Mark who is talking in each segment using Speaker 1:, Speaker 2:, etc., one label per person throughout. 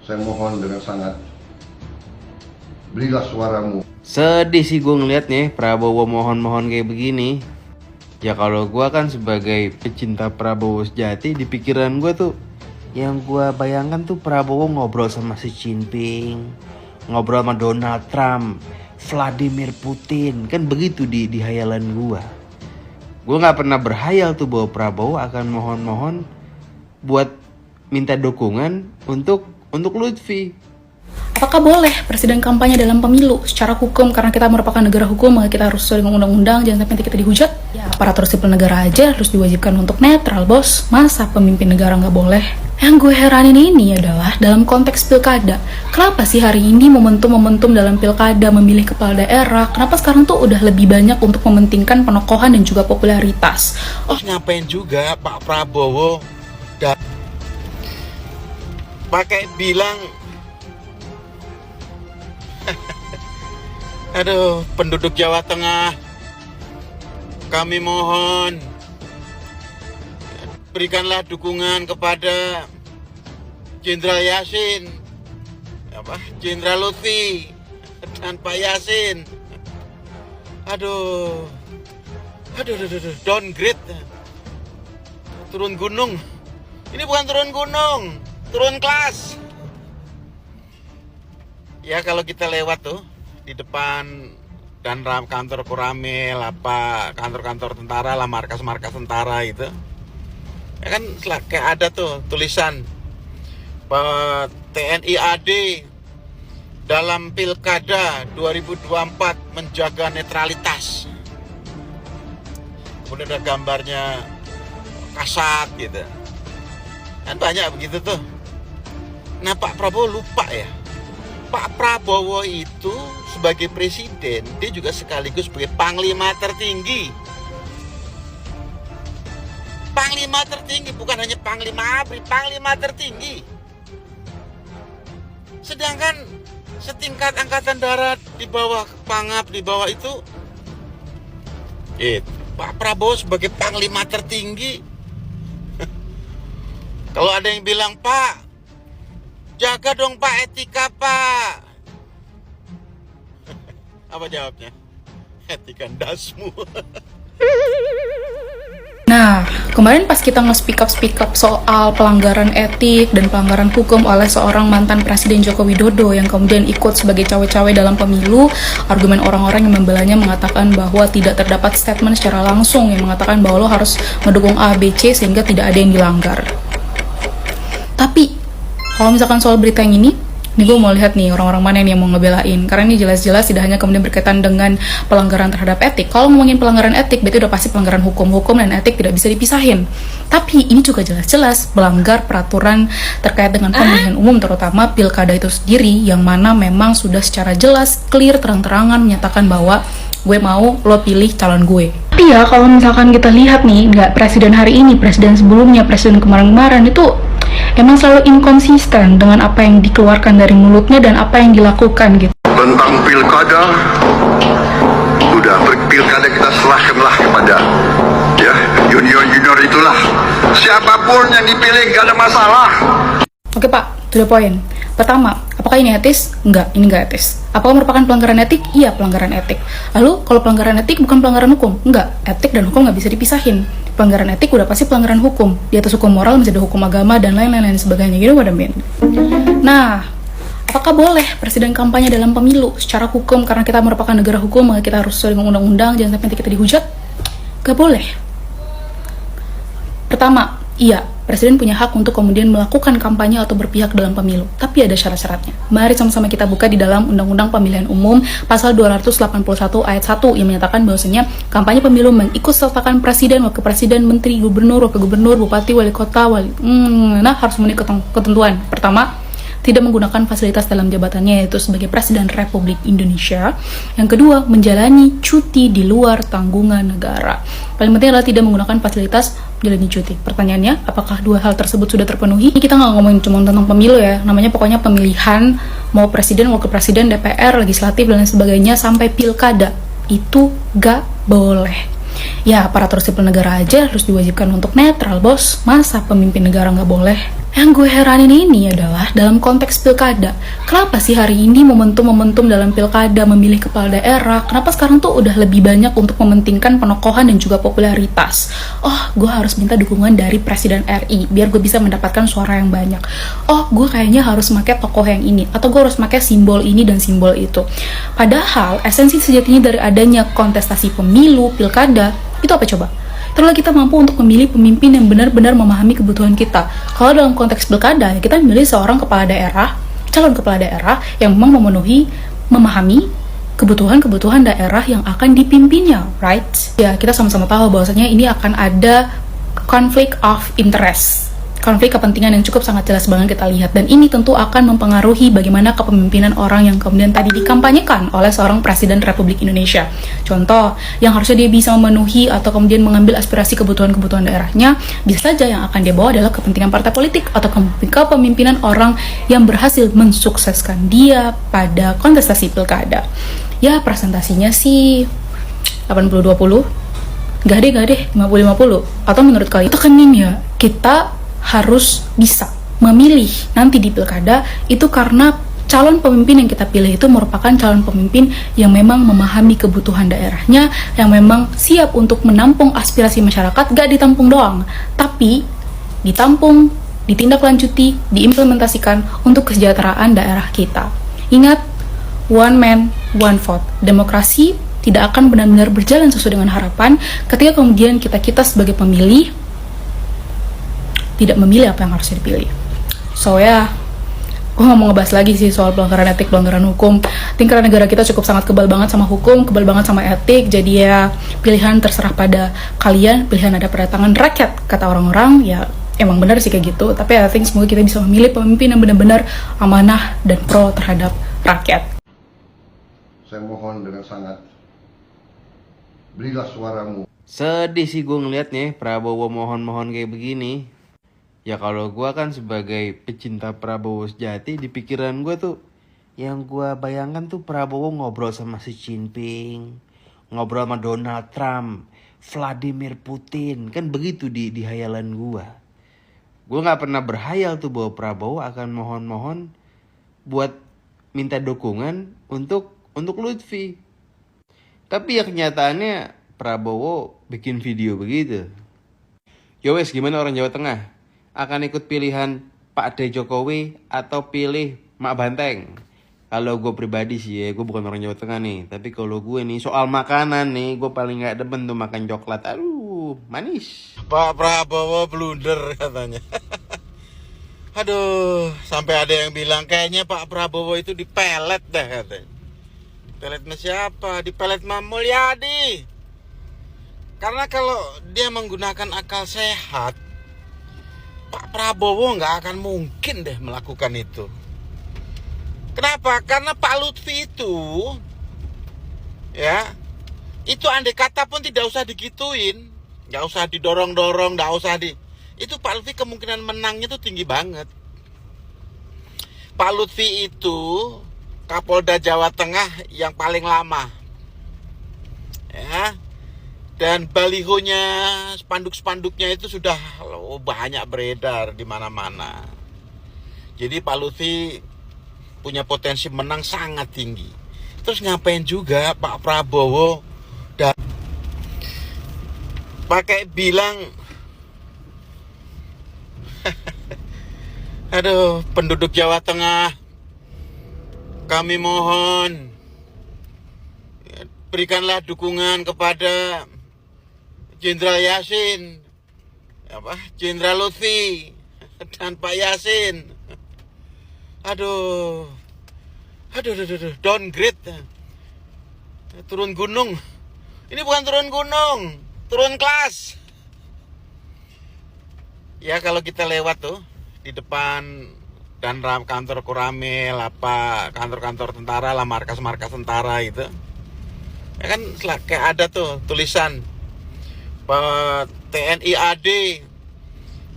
Speaker 1: Saya mohon dengan sangat, berilah suaramu.
Speaker 2: Sedih sih gue ngeliat nih Prabowo mohon-mohon kayak begini. Ya kalau gue kan sebagai pecinta Prabowo sejati, di pikiran gue tuh yang gue bayangkan tuh Prabowo ngobrol sama Xi Jinping, ngobrol sama Donald Trump, Vladimir Putin. Kan begitu di hayalan gue. Gue gak pernah berhayal tuh bahwa Prabowo akan mohon-mohon buat minta dukungan untuk Lutfi.
Speaker 3: Apakah boleh presiden kampanye dalam pemilu? Secara hukum, karena kita merupakan negara hukum, maka kita harus sesuai dengan undang-undang, jangan sampai nanti kita dihujat. Ya, aparatur sipil negara aja harus diwajibkan untuk netral, bos. Masa pemimpin negara nggak boleh? Yang gue heranin ini adalah dalam konteks pilkada. Kenapa sih hari ini momentum-momentum dalam pilkada memilih kepala daerah, kenapa sekarang tuh udah lebih banyak untuk mementingkan penokohan dan juga popularitas?
Speaker 4: Ngapain juga Pak Prabowo pakai bilang aduh, penduduk Jawa Tengah, kami mohon berikanlah dukungan kepada Jenderal Yasin, Jenderal Lutfi dan Pak Yasin. Aduh, downgrade, turun gunung. Ini bukan turun gunung, turun kelas. Ya kalau kita lewat tuh di depan dan kantor Koramil, kantor-kantor tentara lah, markas-markas tentara itu, ya kan kayak ada tuh tulisan bahwa TNI AD dalam pilkada 2024 menjaga netralitas. Kemudian ada gambarnya Kasat gitu. Kan banyak begitu tuh. Nah Pak Prabowo lupa ya. Pak Prabowo itu sebagai presiden, dia juga sekaligus sebagai panglima tertinggi. Panglima tertinggi, bukan hanya panglima ABRI, panglima tertinggi. Sedangkan setingkat angkatan darat di bawah Pangap, di bawah itu, Pak Prabowo sebagai panglima tertinggi. Kalau ada yang bilang, Pak, jaga dong Pak etika Pak. Apa jawabnya? Etika dasmu.
Speaker 3: Nah, kemarin pas kita nge-speak up soal pelanggaran etik dan pelanggaran hukum oleh seorang mantan Presiden Joko Widodo yang kemudian ikut sebagai cawe-cawe dalam pemilu, argumen orang-orang yang membelanya mengatakan bahwa tidak terdapat statement secara langsung yang mengatakan bahwa lo harus mendukung A, B, C sehingga tidak ada yang dilanggar. Tapi, kalau misalkan soal berita yang ini gue mau lihat nih orang-orang mana yang mau ngebelain. Karena ini jelas-jelas tidak hanya kemudian berkaitan dengan pelanggaran terhadap etik. Kalau ngomongin pelanggaran etik, berarti udah pasti pelanggaran hukum. Hukum dan etik tidak bisa dipisahin. Tapi ini juga jelas-jelas melanggar peraturan terkait dengan pemilihan umum, terutama pilkada itu sendiri, yang mana memang sudah secara jelas, clear, terang-terangan menyatakan bahwa gue mau lo pilih calon gue. Tapi ya kalau misalkan kita lihat nih, nggak presiden hari ini, presiden sebelumnya, presiden kemarin-kemarin itu emang selalu inkonsisten dengan apa yang dikeluarkan dari mulutnya dan apa yang dilakukan gitu.
Speaker 1: Tentang pilkada, udah pilkada kita serahkanlah kepada junior itulah. Siapapun yang dipilih gak ada masalah.
Speaker 3: Oke Pak, to the point. Pertama, apakah ini etis? Enggak, ini enggak etis. Apakah merupakan pelanggaran etik? Iya, pelanggaran etik. Lalu, kalau pelanggaran etik bukan pelanggaran hukum? Enggak, etik dan hukum nggak bisa dipisahin. Pelanggaran etik udah pasti pelanggaran hukum. Di atas hukum moral masih ada hukum agama dan lain-lain sebagainya. You know what I mean? Nah, apakah boleh presiden kampanye dalam pemilu? Secara hukum, karena kita merupakan negara hukum, maka kita harus sesuai dengan undang-undang, jangan sampai nanti kita dihujat. Gak boleh. Pertama, iya, presiden punya hak untuk kemudian melakukan kampanye atau berpihak dalam pemilu. Tapi ada syarat-syaratnya. Mari sama-sama kita buka di dalam Undang-Undang Pemilihan Umum pasal 281 ayat 1 yang menyatakan bahwasanya kampanye pemilu mengikutsertakan presiden, wakil presiden, menteri, gubernur, wakil gubernur, bupati, wali kota, harus memenuhi ketentuan. Pertama, tidak menggunakan fasilitas dalam jabatannya yaitu sebagai Presiden Republik Indonesia. Yang kedua, menjalani cuti di luar tanggungan negara. Paling penting adalah tidak menggunakan fasilitas menjalani cuti. Pertanyaannya, apakah dua hal tersebut sudah terpenuhi? Ini kita nggak ngomongin cuma tentang pemilu ya, namanya pokoknya pemilihan, mau presiden, wakil presiden, DPR, legislatif, dan lain sebagainya, sampai pilkada. Itu gak boleh. Ya, aparatur sipil negara aja harus diwajibkan untuk netral, bos. Masa pemimpin negara nggak boleh? Yang gue heranin ini adalah dalam konteks pilkada. Kenapa sih hari ini momentum-momentum dalam pilkada memilih kepala daerah, kenapa sekarang tuh udah lebih banyak untuk mementingkan penokohan dan juga popularitas? Oh, gue harus minta dukungan dari Presiden RI biar gue bisa mendapatkan suara yang banyak. Oh, gue kayaknya harus pakai tokoh yang ini, atau gue harus pakai simbol ini dan simbol itu. Padahal esensi sejatinya dari adanya kontestasi pemilu, pilkada, itu apa coba? Itulah kita mampu untuk memilih pemimpin yang benar-benar memahami kebutuhan kita. Kalau dalam konteks pilkada, kita memilih seorang kepala daerah, calon kepala daerah yang memang memahami kebutuhan-kebutuhan daerah yang akan dipimpinnya, right? Ya, kita sama-sama tahu bahwasanya ini akan ada conflict of interest. Konflik kepentingan yang cukup sangat jelas banget kita lihat, dan ini tentu akan mempengaruhi bagaimana kepemimpinan orang yang kemudian tadi dikampanyekan oleh seorang Presiden Republik Indonesia. Contoh, yang harusnya dia bisa memenuhi atau kemudian mengambil aspirasi kebutuhan-kebutuhan daerahnya, bisa saja yang akan dia bawa adalah kepentingan partai politik atau kepemimpinan orang yang berhasil mensukseskan dia pada kontestasi pilkada. Ya, presentasinya sih 80-20, gak deh 50-50. Atau menurut kalian itu kan ya, kita harus bisa memilih nanti di pilkada itu karena calon pemimpin yang kita pilih itu merupakan calon pemimpin yang memang memahami kebutuhan daerahnya, yang memang siap untuk menampung aspirasi masyarakat, gak ditampung doang, tapi ditampung, ditindaklanjuti, diimplementasikan untuk kesejahteraan daerah kita. Ingat, one man, one vote. Demokrasi tidak akan benar-benar berjalan sesuai dengan harapan ketika kemudian kita sebagai pemilih tidak memilih apa yang harus dipilih. So ya, gue gak mau ngebahas lagi sih soal pelanggaran etik, pelanggaran hukum. Tingkat negara kita cukup sangat kebal banget sama hukum, kebal banget sama etik. Jadi ya, pilihan terserah pada kalian, pilihan ada pada tangan rakyat, kata orang-orang. Ya, emang benar sih kayak gitu. Tapi I think semoga kita bisa memilih pemimpin yang benar-benar amanah dan pro terhadap rakyat.
Speaker 1: Saya mohon dengan sangat, berilah suaramu.
Speaker 2: Sedih sih gue ngeliatnya Prabowo mohon-mohon kayak begini. Ya kalau gue kan sebagai pecinta Prabowo sejati, di pikiran gue tuh yang gue bayangkan tuh Prabowo ngobrol sama Xi Jinping, ngobrol sama Donald Trump, Vladimir Putin, kan begitu di hayalan gue. Gue gak pernah berhayal tuh bahwa Prabowo akan mohon-mohon buat minta dukungan untuk Lutfi. Tapi ya kenyataannya Prabowo bikin video begitu. Yowes, gimana orang Jawa Tengah? Akan ikut pilihan Pak D. Jokowi atau pilih Mak Banteng? Kalau gue pribadi sih ya, gue bukan orang Jawa Tengah nih. Tapi kalau gue nih, soal makanan nih, gue paling gak demen tuh makan coklat. Aduh, manis.
Speaker 4: Pak Prabowo blunder katanya. Aduh, sampai ada yang bilang kayaknya Pak Prabowo itu dipelet dah katanya. Peletnya siapa? Dipelet Mam Mulyadi. Karena kalau dia menggunakan akal sehat, Pak Prabowo nggak akan mungkin deh melakukan itu. Kenapa? Karena Pak Lutfi itu, ya, itu andai kata pun tidak usah digituin, nggak usah didorong-dorong, nggak usah itu Pak Lutfi kemungkinan menangnya itu tinggi banget. Pak Lutfi itu Kapolda Jawa Tengah yang paling lama, ya. Dan balihonya, spanduk-spanduknya itu sudah banyak beredar di mana-mana. Jadi Pak Lutfi punya potensi menang sangat tinggi. Terus ngapain juga Pak Prabowo dan pakai bilang, aduh, penduduk Jawa Tengah, kami mohon berikanlah dukungan kepada Jenderal Yasin, Jenderal Lutfi dan Pak Yasin. Aduh, downgrade, turun gunung. Ini bukan turun gunung, turun kelas. Ya kalau kita lewat tuh di depan dan kantor Koramil, kantor-kantor tentara lah, markas-markas tentara itu, ya kan kayak ada tuh tulisan TNI AD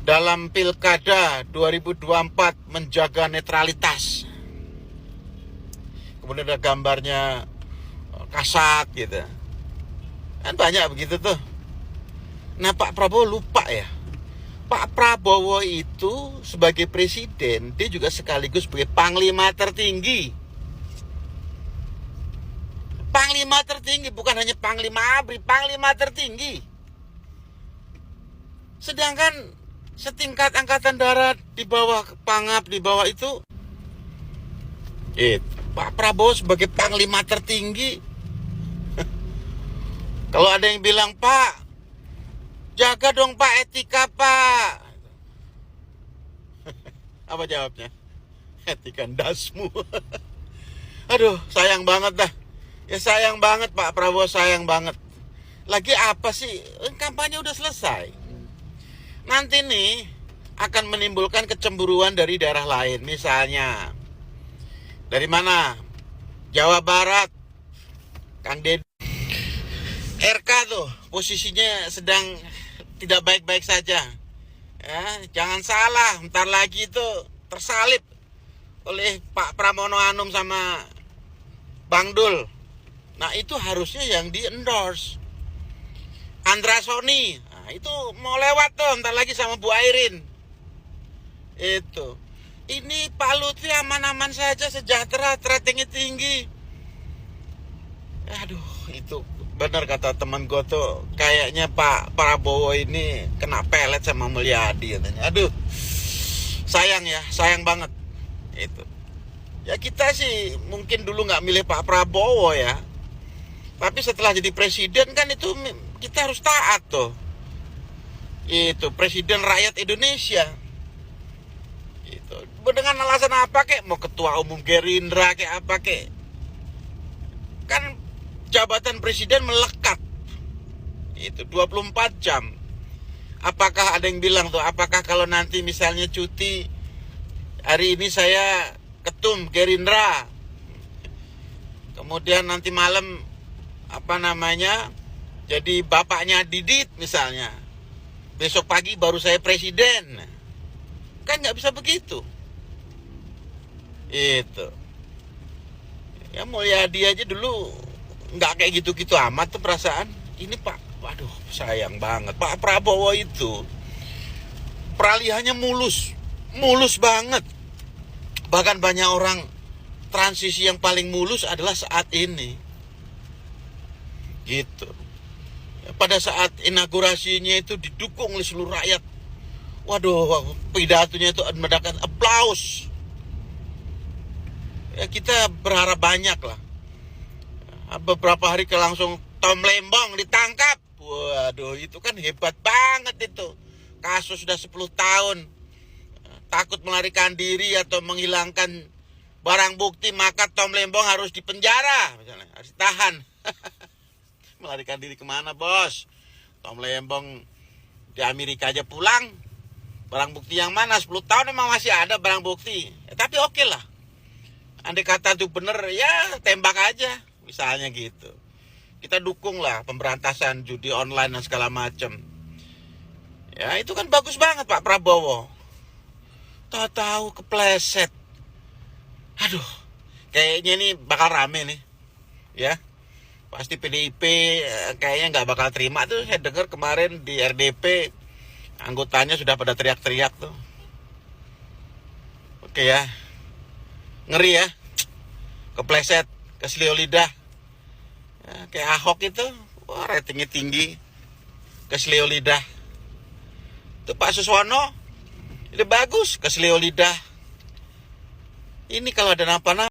Speaker 4: dalam Pilkada 2024 menjaga netralitas. Kemudian ada gambarnya Kasat gitu. Kan banyak begitu tuh. Nah Pak Prabowo lupa ya. Pak Prabowo itu sebagai presiden, dia juga sekaligus sebagai panglima tertinggi. Panglima tertinggi, bukan hanya panglima ABRI, panglima tertinggi. Sedangkan setingkat angkatan darat di bawah Pangap, di bawah itu Pak Prabowo sebagai panglima tertinggi. Kalau ada yang bilang, Pak, jaga dong Pak etika Pak. Apa jawabnya? Etika dasmu. Aduh, sayang banget dah. Ya sayang banget Pak Prabowo, sayang banget. Lagi apa sih? Kampanye udah selesai. Nanti nih akan menimbulkan kecemburuan dari daerah lain. Misalnya, dari mana? Jawa Barat, Kang Deddy. RK tuh posisinya sedang tidak baik-baik saja. Ya, jangan salah, bentar lagi itu tersalib oleh Pak Pramono Anung sama Bang Dul. Nah itu harusnya yang di-endorse. Andra Sony, nah, itu mau lewat tuh, bentar lagi sama Bu Airin. Itu. Ini Pak Lutfi aman-aman saja, sejahtera, ratingnya tinggi. Aduh, itu benar kata teman gue tuh, kayaknya Pak Prabowo ini kena pelet sama Mulyadi katanya. Aduh, sayang ya, sayang banget. Itu. Ya kita sih mungkin dulu nggak milih Pak Prabowo ya, tapi setelah jadi presiden kan itu kita harus taat tuh. Itu presiden rakyat Indonesia. Itu. Dengan alasan apa kek? Mau ketua umum Gerindra kek apa kek? Kan jabatan presiden melekat. Itu 24 jam. Apakah ada yang bilang tuh, apakah kalau nanti misalnya cuti, hari ini saya ketum Gerindra, kemudian nanti malam jadi bapaknya Didit misalnya, besok pagi baru saya presiden, kan nggak bisa begitu. Itu ya Mulyadi aja dulu nggak kayak gitu-gitu amat tuh perasaan. Ini Pak, waduh sayang banget. Pak Prabowo itu peralihannya mulus banget. Bahkan banyak orang transisi yang paling mulus adalah saat ini. Gitu. Pada saat inaugurasinya itu didukung oleh seluruh rakyat. Waduh, pidatonya itu mendapat aplaus. Ya, kita berharap banyak lah. Beberapa hari langsung Tom Lembong ditangkap. Waduh, itu kan hebat banget itu. Kasus sudah 10 tahun. Takut melarikan diri atau menghilangkan barang bukti, maka Tom Lembong harus dipenjara, misalnya, harus ditahan. Melarikan diri kemana, bos? Tom Lembong di Amerika aja pulang. Barang bukti yang mana? 10 tahun memang masih ada barang bukti. Tapi oke lah. Andai kata itu bener, ya tembak aja. Misalnya gitu. Kita dukung lah pemberantasan judi online dan segala macam. Ya itu kan bagus banget Pak Prabowo. Tahu-tahu kepleset. Aduh, kayaknya ini bakal rame nih. Ya, pasti PDIP kayaknya nggak bakal terima tuh. Saya dengar kemarin di RDP anggotanya sudah pada teriak-teriak tuh. Oke ya, ngeri ya. Kepleset, keselio lidah. Ya, kayak Ahok itu, wah ratingnya tinggi, keselio lidah. Itu Pak Suswono, itu bagus, keselio lidah. Ini kalau ada apa-apa